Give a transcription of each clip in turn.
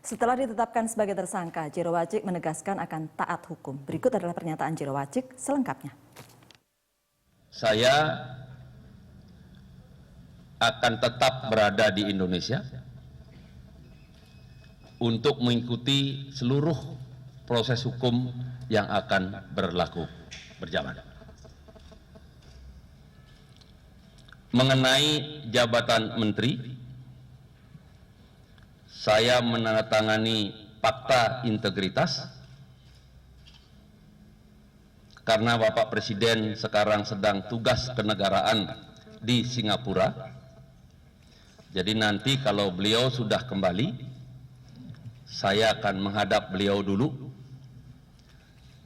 Setelah ditetapkan sebagai tersangka, Jero Wacik menegaskan akan taat hukum. Berikut adalah pernyataan Jero Wacik selengkapnya. Saya akan tetap berada di Indonesia untuk mengikuti seluruh proses hukum yang akan berjalan. Mengenai jabatan menteri, saya menandatangani fakta integritas karena Bapak Presiden sekarang sedang tugas kenegaraan di Singapura. Jadi nanti kalau beliau sudah kembali, saya akan menghadap beliau dulu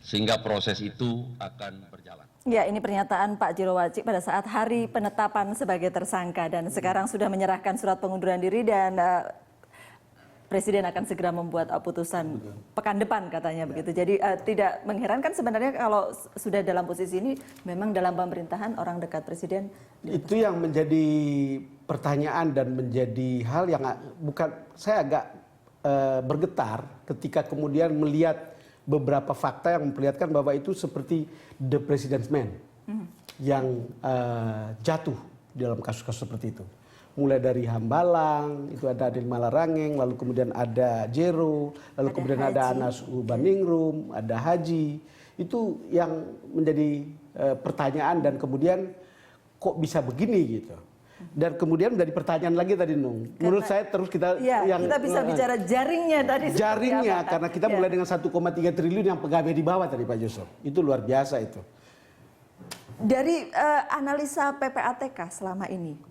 sehingga proses itu akan berjalan. Ya, ini pernyataan Pak Jero Wacik pada saat hari penetapan sebagai tersangka dan sekarang sudah menyerahkan surat pengunduran diri dan Presiden akan segera membuat putusan pekan depan katanya begitu. Jadi tidak mengherankan sebenarnya kalau sudah dalam posisi ini memang dalam pemerintahan orang dekat Presiden. Itu yang menjadi pertanyaan dan menjadi hal yang bukan saya agak bergetar ketika kemudian melihat beberapa fakta yang memperlihatkan bahwa itu seperti the president's man yang jatuh dalam kasus-kasus seperti itu. Mulai dari Hambalang, itu ada Adil Malarangeng, lalu kemudian ada Jero, lalu ada kemudian Haji. Ada Anas Urbaningrum, ada Haji. Itu yang menjadi pertanyaan dan kemudian kok bisa begini gitu. Dan kemudian menjadi pertanyaan lagi tadi Nung. Menurut saya terus kita kita bisa bicara jaringnya tadi. Jaringnya karena kita mulai dengan 1,3 triliun yang pegawai di bawah tadi Pak Yusuf. Itu luar biasa itu. Dari analisa PPATK selama ini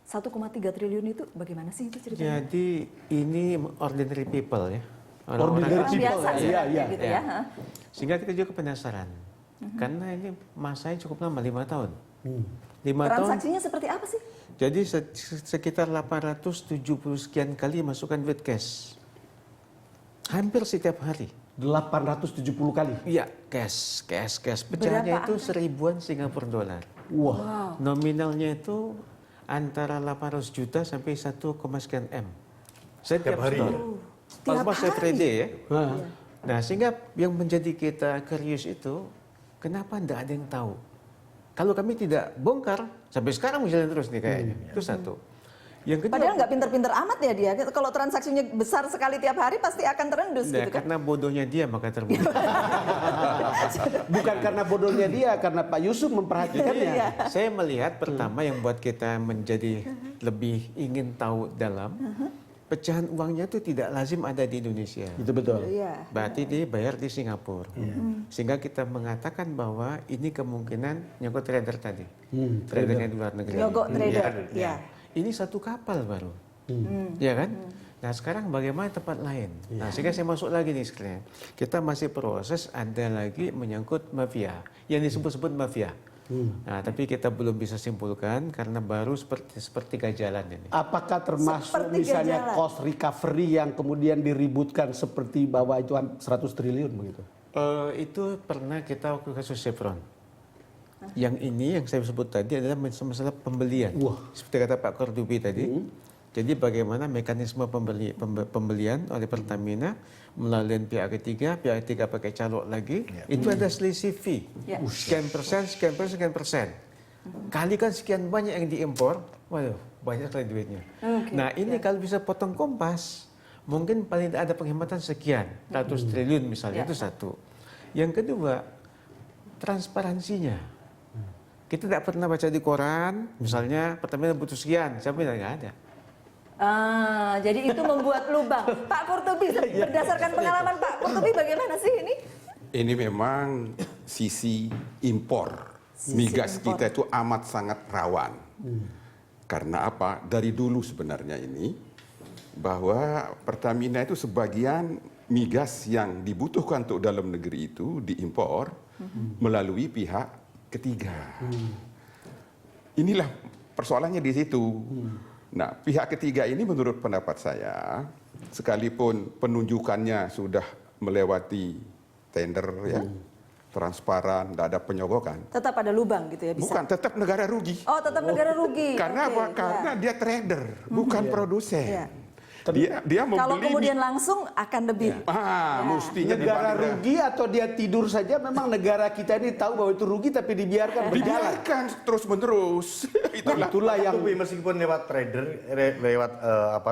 1,3 triliun itu bagaimana sih itu ceritanya? Jadi ini ordinary people ya. Orang biasa ya. Gitu ya. Sehingga kita juga penasaran. Karena ini masanya cukup lama, 5 tahun. 5 Transaksinya tahun, seperti apa sih? Jadi sekitar 870 sekian kali masukkan duit cash. Hampir setiap hari. 870 kali? Iya, cash. Pecahannya itu seribuan Singapura dolar. Wow. Nominalnya itu antara 800 juta sampai 1, sekian M. Setiap hari. Almost every day ya. Nah, sehingga yang menjadi kita curious itu, kenapa tidak ada yang tahu? Kalau kami tidak bongkar, sampai sekarang jalan terus nih kayaknya. Itu satu. Yang kedua, padahal nggak pinter-pinter amat ya dia. Kalau transaksinya besar sekali tiap hari pasti akan terendus gitu kan. Karena bodohnya dia maka terbukti. Bukan karena bodohnya dia, karena Pak Yusuf memperhatikannya. Saya melihat pertama yang buat kita menjadi lebih ingin tahu dalam, pecahan uangnya itu tidak lazim ada di Indonesia. Itu betul. Berarti dibayar di Singapura. Sehingga kita mengatakan bahwa ini kemungkinan nyokot trader tadi. Tradernya di luar negeri. Nyogok trader, ya. Ini satu kapal baru, ya kan? Nah sekarang bagaimana tempat lain? Nah sehingga saya masuk lagi nih sekalian. Kita masih proses ada lagi menyangkut mafia, yang disebut-sebut mafia. Nah tapi kita belum bisa simpulkan karena baru seperti jalan ini. Apakah termasuk misalnya cost recovery yang kemudian diributkan seperti bahwa itu 100 triliun begitu? Itu pernah kita waktu kasus Chevron. Yang ini yang saya sebut tadi adalah masalah pembelian. Seperti kata Pak Kordubi tadi. Jadi bagaimana mekanisme pembelian oleh Pertamina melalui pihak ketiga pakai calok lagi, itu ada selisih fee. Sekian persen. Kalikan sekian banyak yang diimpor, waduh banyak sekali duitnya. Nah ini kalau bisa potong Kompas, mungkin paling ada penghematan sekian, 100 triliun misalnya, itu satu. Yang kedua, transparansinya. Kita tidak pernah baca di koran, misalnya Pertamina butuh sekian, siapa yang nggak ada. Jadi itu membuat lubang. Pak Kurtubi, berdasarkan pengalaman Pak Kurtubi, bagaimana sih ini? Ini memang sisi impor. Migas kita itu amat sangat rawan. Karena apa? Dari dulu sebenarnya ini, bahwa Pertamina itu sebagian migas yang dibutuhkan untuk dalam negeri itu diimpor melalui pihak ketiga. Inilah persoalannya di situ. Nah, pihak ketiga ini menurut pendapat saya, sekalipun penunjukannya sudah melewati tender ya, transparan, tidak ada penyogokan. Tetap ada lubang gitu ya bisa? Bukan, tetap negara rugi. Oh, tetap negara rugi. Karena apa? Karena dia trader, bukan produsen. Dia membeli Kalau kemudian langsung akan lebih. mestinya Negara dibanding- rugi atau dia tidur saja, memang negara kita ini tahu bahwa itu rugi tapi dibiarkan berjalan. dibiarkan terus menerus. Itulah yang Tapi meskipun lewat trader, lewat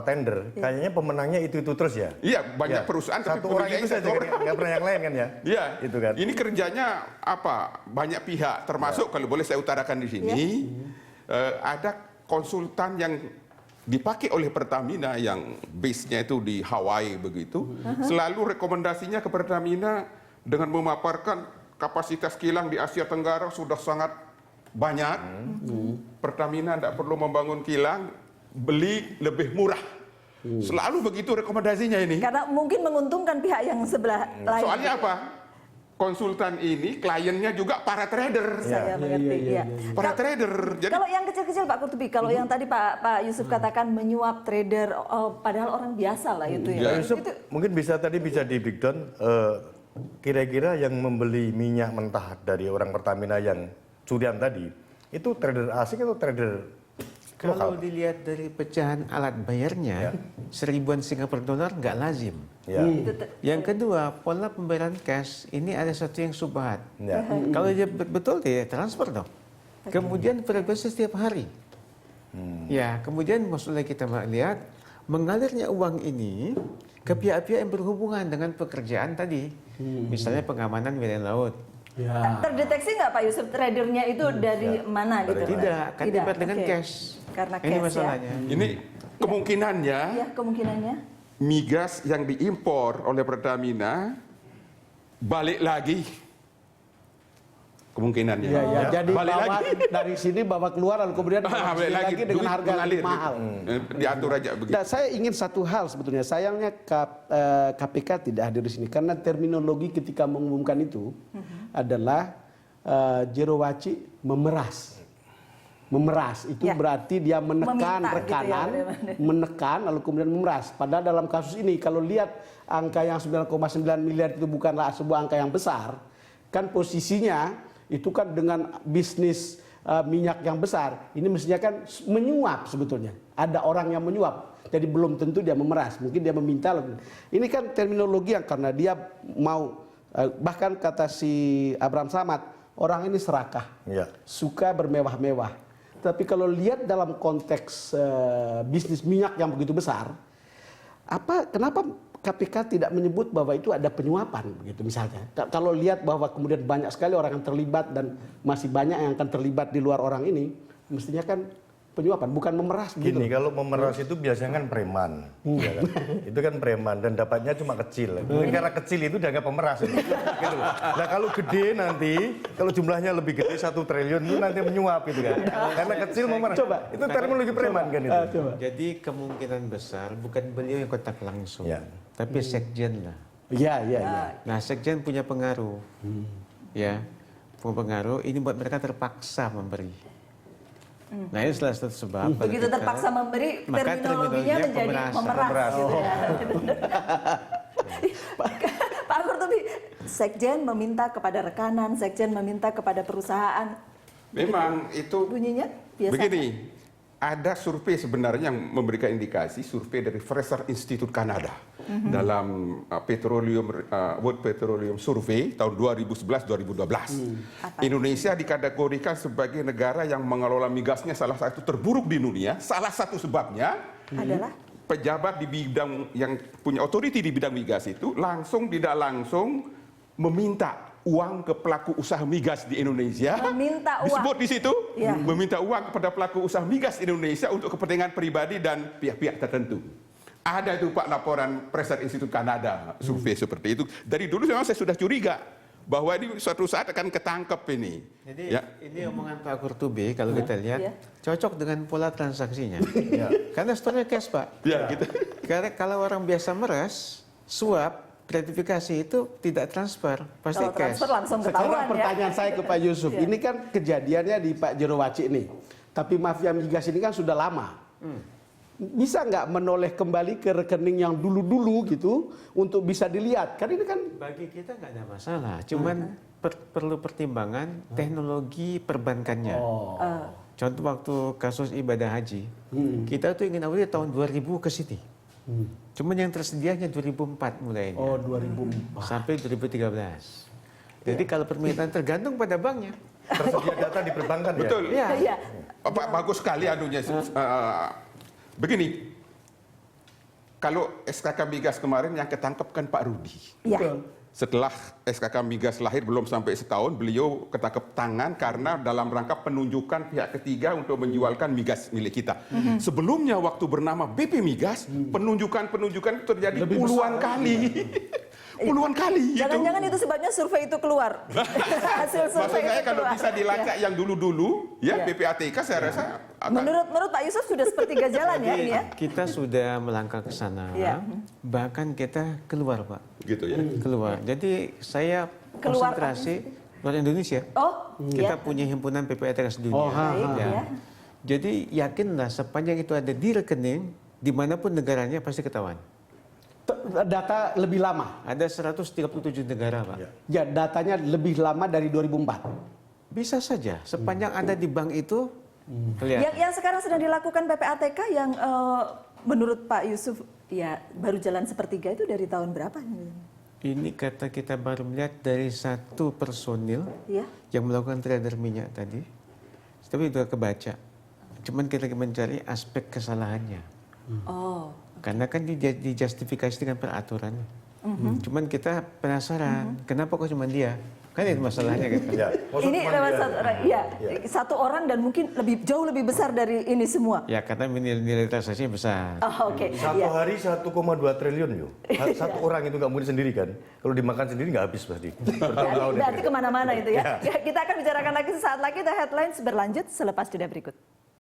tender, kayaknya pemenangnya itu terus ya. Iya, banyak perusahaan tapi Satu orang pemiliknya itu saja, satu orang. nggak pernah yang lain kan ya. Iya, Itu kan. Ini kerjanya apa? Banyak pihak, termasuk kalau boleh saya utarakan di sini, ada konsultan yang dipakai oleh Pertamina yang base-nya itu di Hawaii begitu. Selalu rekomendasinya ke Pertamina dengan memaparkan kapasitas kilang di Asia Tenggara sudah sangat banyak. Pertamina tidak perlu membangun kilang, beli lebih murah. Selalu begitu rekomendasinya ini. Karena mungkin menguntungkan pihak yang sebelah lain. Soalnya apa? Konsultan ini kliennya juga para trader. Saya mengerti. Iya. Para trader. Jadi Kalau yang kecil-kecil Pak Kurtubi, kalau yang tadi Pak Yusuf katakan menyuap trader, padahal orang biasa lah itu ya. Pak Yusuf, mungkin bisa di breakdown kira-kira yang membeli minyak mentah dari orang Pertamina yang curian tadi, itu trader asing atau trader Kalau lokal? dilihat dari pecahan alat bayarnya, seribuan Singapura dolar nggak lazim. Ya. Yang kedua, pola pembayaran cash ini ada sesuatu yang subhat. Ya. Kalau dia betul dia transfer dong. Kemudian frekuensi setiap hari. Ya, kemudian maksudnya kita lihat mengalirnya uang ini ke pihak-pihak yang berhubungan dengan pekerjaan tadi, misalnya pengamanan wilayah laut. Terdeteksi nggak Pak Yusuf tradernya itu dari mana gitu? Tidak, kan dibayar dengan Oke. cash. Karena Ini cash masalahnya. ini kemungkinannya ya. Ya, kemungkinannya. migas yang diimpor oleh Pertamina balik lagi. Kemungkinannya. Ya, jadi balik bawa lagi. dari sini bawa keluar lalu kemudian Balik lagi dengan duit harga mengalir. mahal. Diatur aja begitu. Nah, saya ingin satu hal sebetulnya, sayangnya KPK tidak hadir di sini karena terminologi ketika mengumumkan itu adalah Jero Waci memeras. Memeras itu Ya. berarti dia menekan Meminta gitu ya, rekanan, benar-benar. menekan lalu kemudian memeras. Padahal dalam kasus ini kalau lihat angka yang 9,9 miliar itu bukanlah sebuah angka yang besar, kan posisinya itu kan dengan bisnis minyak yang besar, ini mestinya kan menyuap sebetulnya. Ada orang yang menyuap, jadi belum tentu dia memeras, mungkin dia meminta. Ini kan terminologi yang karena dia mau, bahkan kata si Abraham Samad, orang ini serakah, Ya. suka bermewah-mewah. Tapi kalau lihat dalam konteks bisnis minyak yang begitu besar, kenapa KPK tidak menyebut bahwa itu ada penyuapan begitu misalnya? Kalau lihat bahwa kemudian banyak sekali orang yang terlibat dan masih banyak yang akan terlibat di luar orang ini, mestinya kan penyuapan, bukan memeras begitu. Gini, kalau memeras itu biasanya kan preman, ya kan? Itu kan preman dan dapatnya cuma kecil. Mungkin karena kecil itu dianggap pemeras. Gitu loh. Nah kalau gede nanti, kalau jumlahnya lebih gede 1 triliun itu nanti menyuap itu kan. Karena kecil memeras. Coba. Itu terminologi preman kan itu. Coba. Jadi kemungkinan besar bukan beliau yang kontak langsung, Ya. tapi sekjen lah. Iya, iya, iya. Nah, sekjen punya pengaruh, ya, punya pengaruh. Ini buat mereka terpaksa memberi. Nah, ini salah satu sebab. Begitu terpaksa memberi, maka terminologinya menjadi memeras. Gitu ya. Pak Kurtubi, sekjen meminta kepada rekanan, sekjen meminta kepada perusahaan. Memang itu Bunyinya biasa. begini. Ada survei sebenarnya yang memberikan indikasi, survei dari Fraser Institute Kanada dalam World Petroleum Survey tahun 2011-2012. Indonesia dikategorikan sebagai negara yang mengelola migasnya salah satu terburuk di dunia. Salah satu sebabnya Adalah pejabat di bidang yang punya otoriti di bidang migas itu langsung tidak langsung meminta uang ke pelaku usaha migas di Indonesia. Meminta uang. Disebut di situ, Ya. meminta uang kepada pelaku usaha migas Indonesia untuk kepentingan pribadi dan pihak-pihak tertentu. Ada itu Pak laporan Fraser Institute Kanada, survei seperti itu. Dari dulu memang saya sudah curiga bahwa ini suatu saat akan ketangkep ini. Jadi Ya. ini omongan Pak Kurtubi kalau kita lihat Ya. cocok dengan pola transaksinya. Karena store cash Pak. Ya, gitu. Karena kalau orang biasa meres, suap, gratifikasi itu tidak transfer, pasti kalau cash. transfer langsung Sekarang ketahuan ya. pertanyaan saya ke Pak Yusuf, ini kan kejadiannya di Pak Jero Waci ini, tapi mafia migas ini kan sudah lama. Bisa nggak menoleh kembali ke rekening yang dulu-dulu gitu untuk bisa dilihat? Kan ini kan Bagi kita nggak ada masalah, cuman perlu pertimbangan teknologi perbankannya. Contoh waktu kasus ibadah haji, kita tuh ingin awalnya tahun 2000 ke sini. Cuman yang tersedia hanya 2004 mulainya. Oh, 2004. Sampai 2013. Jadi kalau permintaan tergantung pada banknya. Tersedia data di perbankan ya? Betul. Ya. Iya. Pak, bagus sekali anunya. Begini, kalau SKK Migas kemarin yang ketangkep kan Pak Rudi. Iya. Setelah SKK Migas lahir belum sampai setahun, beliau ketangkep tangan karena dalam rangka penunjukan pihak ketiga untuk menjualkan migas milik kita. Sebelumnya waktu bernama BP Migas, penunjukan-penunjukan itu terjadi puluhan kali. Puluhan kali. Jangan-jangan itu sebabnya survei itu keluar. Hasil Maksud survei saya itu kalau keluar. bisa dilacak yang dulu-dulu, ya PPATK saya rasa akan Menurut Pak Yusuf sudah sepertiga jalan ya ini ya. Kita sudah melangkah ke sana. Iya. Bahkan kita keluar, Pak. gitu ya. Keluar. Jadi saya Keluar konsentrasi luar Indonesia. Oh, Kita iya. punya himpunan PPATK dunia. Baik, ya. Jadi yakinlah sepanjang itu ada di rekening, dimanapun negaranya pasti ketahuan. Data lebih lama. Ada 137 negara, Pak. Ya, datanya lebih lama dari 2004. Bisa saja, sepanjang ada di bank itu, kelihatan. Yang sekarang sedang dilakukan PPATK yang menurut Pak Yusuf ya baru jalan sepertiga itu dari tahun berapa? Ini kata kita baru melihat dari satu personil Ya. yang melakukan trader minyak tadi. Tapi itu kebaca. Cuman kita lagi mencari aspek kesalahannya. Oh. Karena kan dijustifikasi dengan peraturan. Cuman kita penasaran, kenapa kok cuma dia? Kan itu masalahnya kan. Ya. Maksud Ini cuma lewat dia. satu orang, ya, satu orang dan mungkin jauh lebih besar dari ini semua. Ya karena nilai transaksinya besar. Oh, oke. Satu Ya. hari 1,2 triliun yuk. Satu orang itu nggak mungkin sendiri kan. Kalau dimakan sendiri nggak habis pasti. Bertahun-tahun. Berarti kemana-mana itu ya. Ya. Kita akan bicarakan lagi sesaat lagi. The Headlines berlanjut selepas jeda berikut.